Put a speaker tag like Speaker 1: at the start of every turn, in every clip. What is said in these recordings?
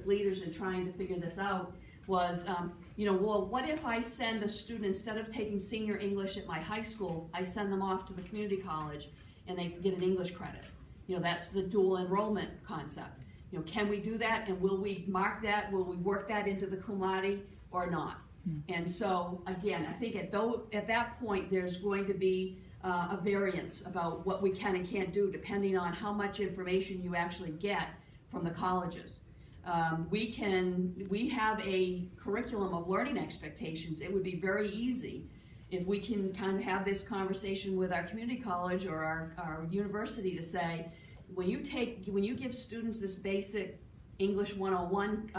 Speaker 1: leaders in trying to figure this out was, you know, well, what if I send a student, instead of taking senior English at my high school, I send them off to the community college and they get an English credit. You know, that's the dual enrollment concept. You know, can we do that, and will we mark that? Will we work that into the cum laude or not? And so, again, I think at that point, there's going to be a variance about what we can and can't do, depending on how much information you actually get from the colleges. We have a curriculum of learning expectations. It would be very easy if we can kind of have this conversation with our community college or our university to say, when you give students this basic English 101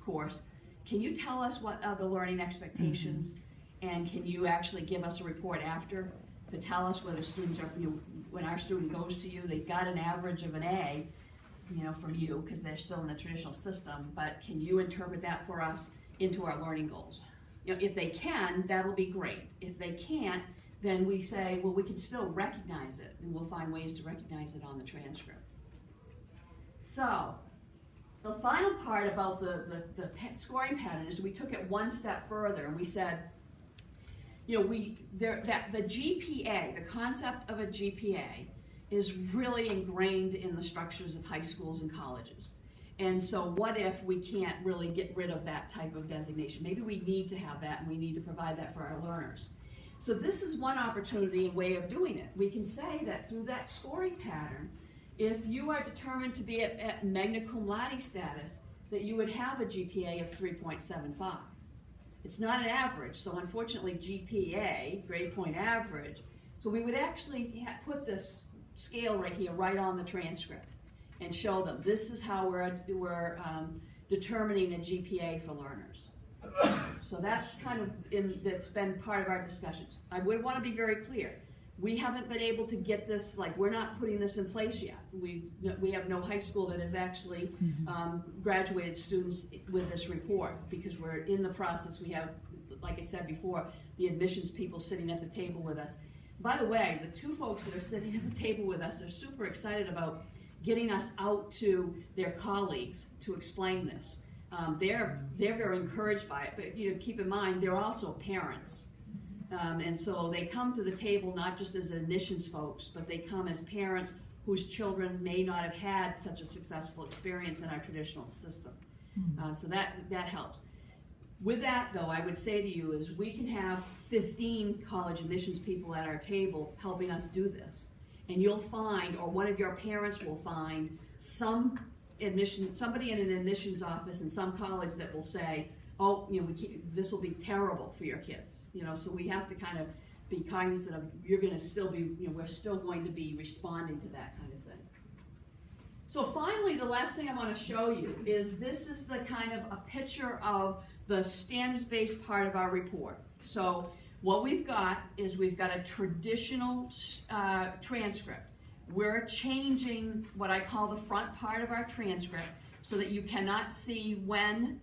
Speaker 1: course, can you tell us what are the learning expectations, and can you actually give us a report after to tell us whether students are, you know, when our student goes to you, they've got an average of an A, you know, from you, because they're still in the traditional system, but can you interpret that for us into our learning goals? You know, if they can, that'll be great. If they can't, then we say, well, we can still recognize it, and we'll find ways to recognize it on the transcript. So, the final part about the scoring pattern is we took it one step further, and we said, you know, that the GPA, the concept of a GPA, is really ingrained in the structures of high schools and colleges. And so what if we can't really get rid of that type of designation? Maybe we need to have that, and we need to provide that for our learners. So this is one opportunity and way of doing it. We can say that through that scoring pattern, if you are determined to be at magna cum laude status, that you would have a GPA of 3.75. It's not an average, so unfortunately GPA, grade point average, so we would actually put this scale right here, right on the transcript, and show them this is how we're determining a GPA for learners. So that's kind of that's been part of our discussions. I would want to be very clear. We haven't been able to get this, like, we're not putting this in place yet. We have no high school that has actually graduated students with this report, because we're in the process. We have, like I said before, the admissions people sitting at the table with us. By the way, the two folks that are sitting at the table with us are super excited about getting us out to their colleagues to explain this. They're very encouraged by it, but you know, keep in mind, they're also parents. And so they come to the table not just as admissions folks, but they come as parents whose children may not have had such a successful experience in our traditional system. So that helps. With that, though, I would say to you is we can have 15 college admissions people at our table helping us do this. And you'll find, or one of your parents will find, somebody in an admissions office in some college that will say, oh, you know, this will be terrible for your kids. You know, so we have to kind of be cognizant of, you're going to still be, you know, we're still going to be responding to that kind of thing. So finally, the last thing I want to show you is this is the kind of a picture of the standards-based part of our report. So what we've got is we've got a traditional transcript. We're changing what I call the front part of our transcript so that you cannot see when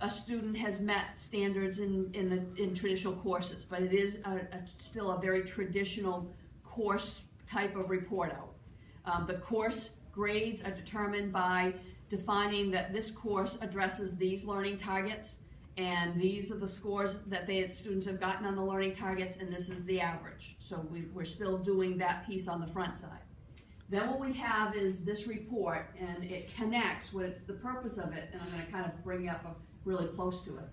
Speaker 1: a student has met standards in traditional courses, but it is still a very traditional course type of report out. The course grades are determined by defining that this course addresses these learning targets, and these are the scores that students have gotten on the learning targets, and this is the average. So we're still doing that piece on the front side. Then what we have is this report, and it connects, the purpose of it, and I'm going to kind of bring you up really close to it.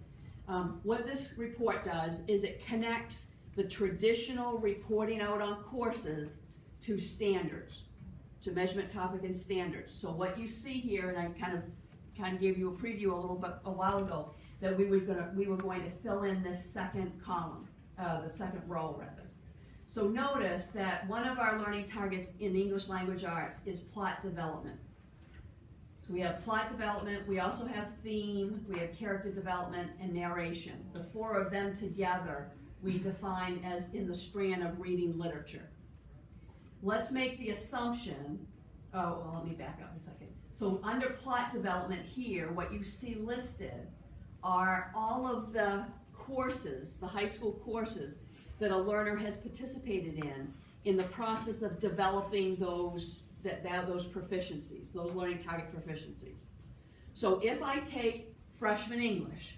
Speaker 1: What this report does is it connects the traditional reporting out on courses to standards, to measurement topic and standards. So what you see here, and I kind of gave you a preview a while ago, that we were going to fill in this second column, the second row rather. So notice that one of our learning targets in English language arts is plot development. So we have plot development, we also have theme, we have character development, and narration. The four of them together we define as in the strand of reading literature. Let's make the assumption, let me back up a second. So under plot development here, what you see listed are all of the courses, the high school courses, that a learner has participated in the process of developing those proficiencies, those learning target proficiencies. So if I take freshman English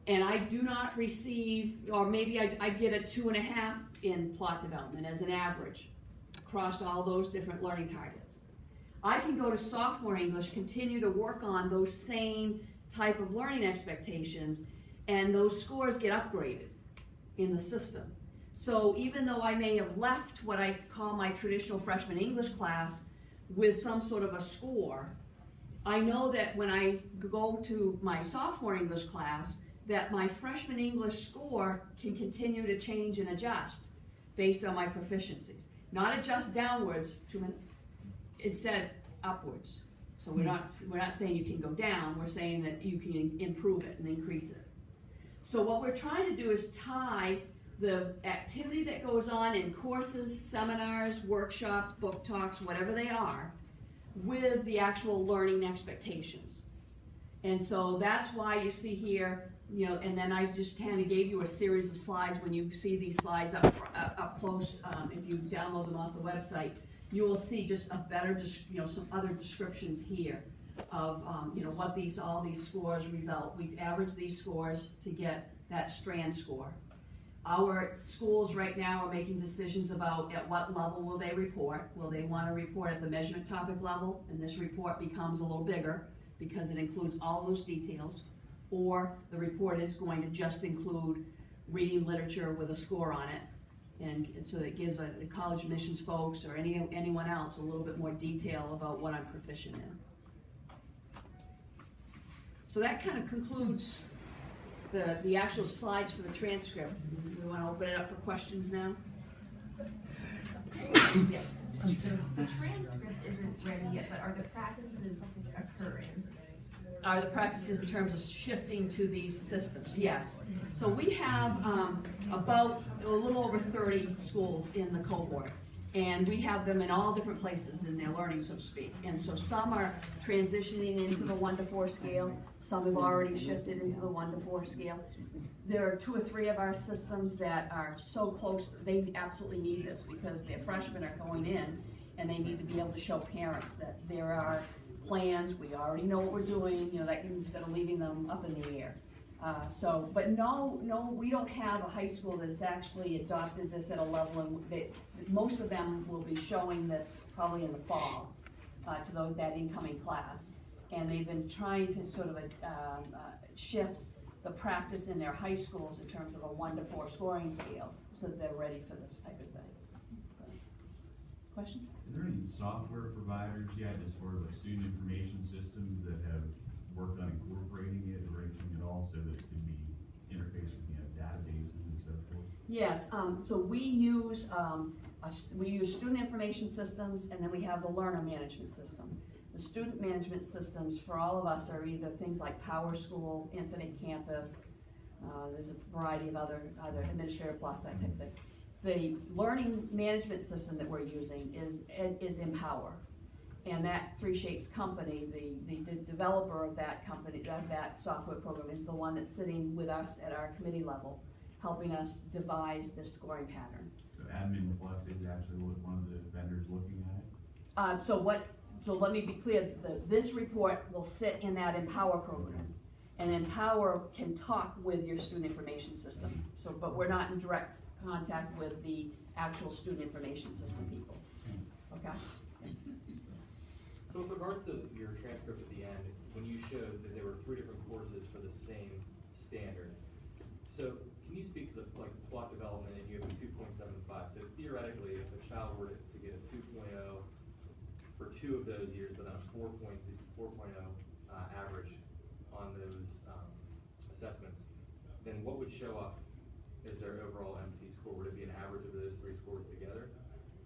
Speaker 1: and I do not receive, or maybe I get a 2.5 in plot development as an average across all those different learning targets, I can go to sophomore English, continue to work on those same type of learning expectations, and those scores get upgraded in the system. So even though I may have left what I call my traditional freshman English class with some sort of a score, I know that when I go to my sophomore English class, that my freshman English score can continue to change and adjust based on my proficiencies. Not adjust downwards, 2 minutes, instead upwards. So we're not saying you can go down, we're saying that you can improve it and increase it. So what we're trying to do is tie the activity that goes on in courses, seminars, workshops, book talks, whatever they are, with the actual learning expectations. And so that's why you see here, and then I just kind of gave you a series of slides. When you see these slides up close, if you download them off the website, you will see just a better, some other descriptions here of, what all these scores result. We average these scores to get that strand score. Our schools right now are making decisions about at what level will they report. Will they want to report at the measurement topic level, and this report becomes a little bigger because it includes all those details, or the report is going to just include reading literature with a score on it, and so that gives the college admissions folks or anyone else a little bit more detail about what I'm proficient in. So that kind of concludes the actual slides for the transcript. We want to open it up for questions now? Yes.
Speaker 2: So the transcript isn't ready yet, but are the practices occurring?
Speaker 1: Are the practices in terms of shifting to these systems? Yes. So we have about a little over 30 schools in the cohort, and we have them in all different places in their learning, so to speak. And so some are transitioning into the 1-to-4 scale. Some have already shifted into the 1-to-4 scale. There are 2 or 3 of our systems that are so close, they absolutely need this because their freshmen are going in and they need to be able to show parents that there are plans, we already know what we're doing, that instead of leaving them up in the air. But no, we don't have a high school that has actually adopted this at a level, and most of them will be showing this probably in the fall to that incoming class. And they've been trying to sort of shift the practice in their high schools in terms of a 1-to-4 scoring scale so that they're ready for this type of thing. Questions?
Speaker 3: Are there any software providers yet as far as like student information systems that have worked on incorporating it or anything at all so that it can be interfaced with databases and so forth?
Speaker 1: Yes, so we use student information systems, and then we have the learner management system. The student management systems for all of us are either things like PowerSchool, Infinite Campus, there's a variety of other Administrator Plus, that type of thing. The learning management system that we're using is Empower. And that 3Shapes company, the developer of that company, that software program, is the one that's sitting with us at our committee level, helping us devise this scoring pattern.
Speaker 3: So Admin Plus is actually one of the vendors looking at it?
Speaker 1: So let me be clear, this report will sit in that Empower program. And Empower can talk with your student information system. But we're not in direct contact with the actual student information system people. Okay?
Speaker 4: So with regards to your transcript at the end, when you showed that there were 3 different courses for the same standard, so can you speak to the plot development, and you have a 2.75? So theoretically, if a child were to get a 2.0 for 2 of those years, but then a 4.0 average on those assessments, then what would show up as their overall MT score? Would it be an average of those 3 scores together?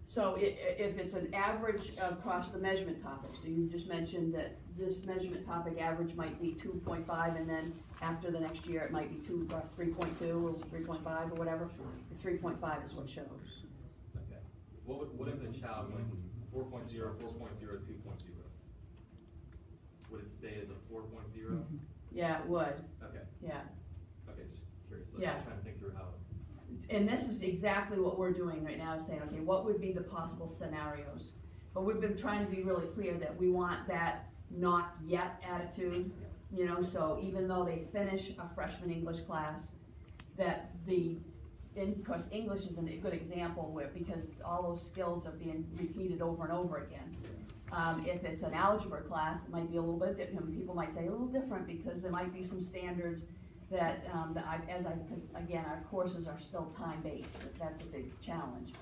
Speaker 1: So if it's an average across the measurement topics, so you just mentioned that this measurement topic average might be 2.5, and then after the next year it might be 3.2 or 3.5 or whatever. The 3.5 is what shows.
Speaker 4: Okay. What if the child went 4.0, 4.0, 2.0? Would it stay as a 4.0?
Speaker 1: Mm-hmm. Yeah, it would.
Speaker 4: Okay.
Speaker 1: Yeah.
Speaker 4: Okay, just curious.
Speaker 1: Yeah.
Speaker 4: I'm trying to think through how.
Speaker 1: And this is exactly what we're doing right now, saying, okay, what would be the possible scenarios? But we've been trying to be really clear that we want that not yet attitude, you know, so even though they finish a freshman English class, that of course, English is a good example where, because all those skills are being repeated over and over again. If it's an algebra class, it might be a little bit different. People might say a little different because there might be some standards that, because again, our courses are still time-based. That's a big challenge.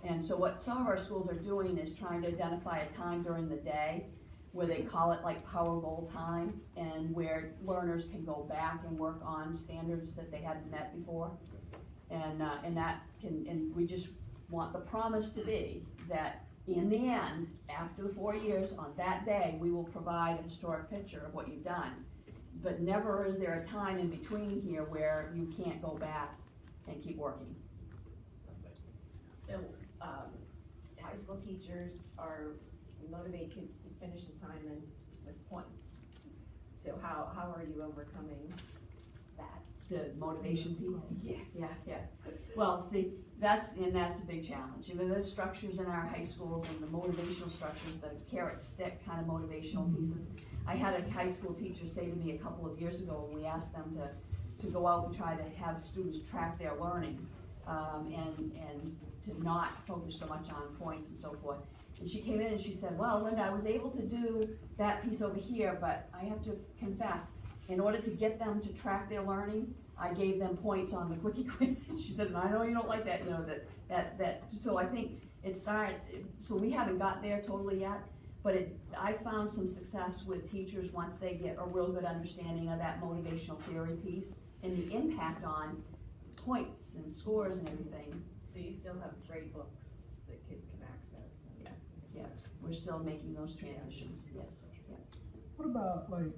Speaker 1: And so what some of our schools are doing is trying to identify a time during the day where they call it like power goal time, and where learners can go back and work on standards that they hadn't met before. And we just want the promise to be that in the end, after the 4 years, on that day, we will provide a historic picture of what you've done. But never is there a time in between here where you can't go back and keep working.
Speaker 2: So, high school teachers motivate kids to finish assignments with points. So how are you overcoming that?
Speaker 1: The motivation piece? Yeah. Well, see, that's a big challenge. Even the structures in our high schools and the motivational structures, the carrot stick kind of motivational pieces. I had a high school teacher say to me a couple of years ago when we asked them to go out and try to have students track their learning, and to not focus so much on points and so forth. And she came in and she said, well, Linda, I was able to do that piece over here, but I have to confess, in order to get them to track their learning, I gave them points on the quickie quiz. And she said, and I know you don't like that, you know, so I think so we haven't got there totally yet, but I found some success with teachers once they get a real good understanding of that motivational theory piece and the impact on points and scores and everything.
Speaker 2: So you still have grade books that kids can access?
Speaker 1: Yeah, we're still making those transitions, yes.
Speaker 5: What about like